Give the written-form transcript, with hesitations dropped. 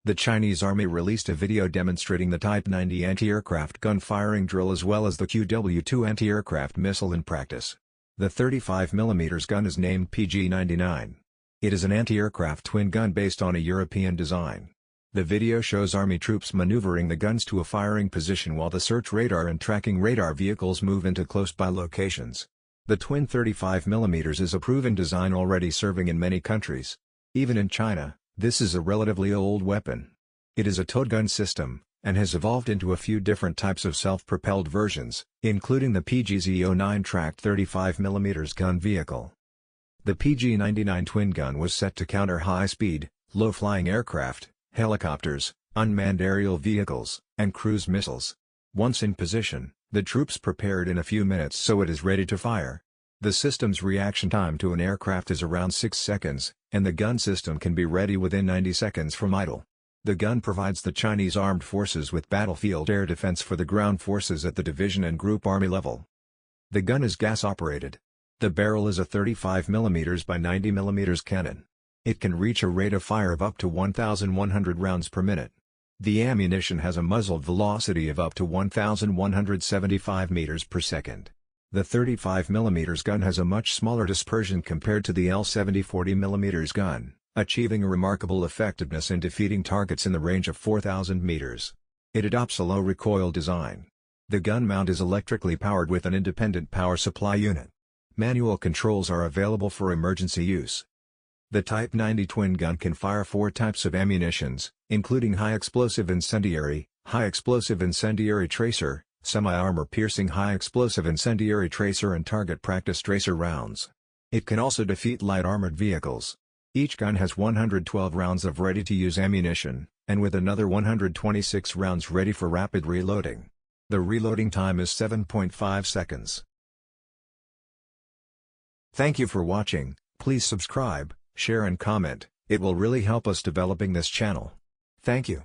The Chinese Army released a video demonstrating the Type 90 anti-aircraft gun firing drill as well as the QW-2 anti-aircraft missile in practice. The 35mm gun is named PG-99. It is an anti-aircraft twin gun based on a European design. The video shows Army troops maneuvering the guns to a firing position while the search radar and tracking radar vehicles move into close-by locations. The twin 35mm is a proven design already serving in many countries. Even in China, this is a relatively old weapon. It is a towed gun system, and has evolved into a few different types of self-propelled versions, including the PGZ-09 tracked 35mm gun vehicle. The PG-99 twin gun was set to counter high-speed, low-flying aircraft, helicopters, unmanned aerial vehicles, and cruise missiles. Once in position, the troops prepare it in a few minutes so it is ready to fire. The system's reaction time to an aircraft is around 6 seconds, and the gun system can be ready within 90 seconds from idle. The gun provides the Chinese armed forces with battlefield air defense for the ground forces at the division and group army level. The gun is gas-operated. The barrel is a 35mm by 90mm cannon. It can reach a rate of fire of up to 1,100 rounds per minute. The ammunition has a muzzled velocity of up to 1,175 meters per second. The 35mm gun has a much smaller dispersion compared to the L70-40mm gun, achieving a remarkable effectiveness in defeating targets in the range of 4,000 meters. It adopts a low recoil design. The gun mount is electrically powered with an independent power supply unit. Manual controls are available for emergency use. The Type 90 twin gun can fire 4 types of ammunitions, including high-explosive incendiary, high-explosive incendiary tracer, semi-armor piercing high-explosive incendiary tracer and target practice tracer rounds. It can also defeat light armored vehicles. Each gun has 112 rounds of ready-to-use ammunition, and with another 126 rounds ready for rapid reloading. The reloading time is 7.5 seconds. Thank you for watching. Please subscribe, share and comment, it will really help us developing this channel. Thank you.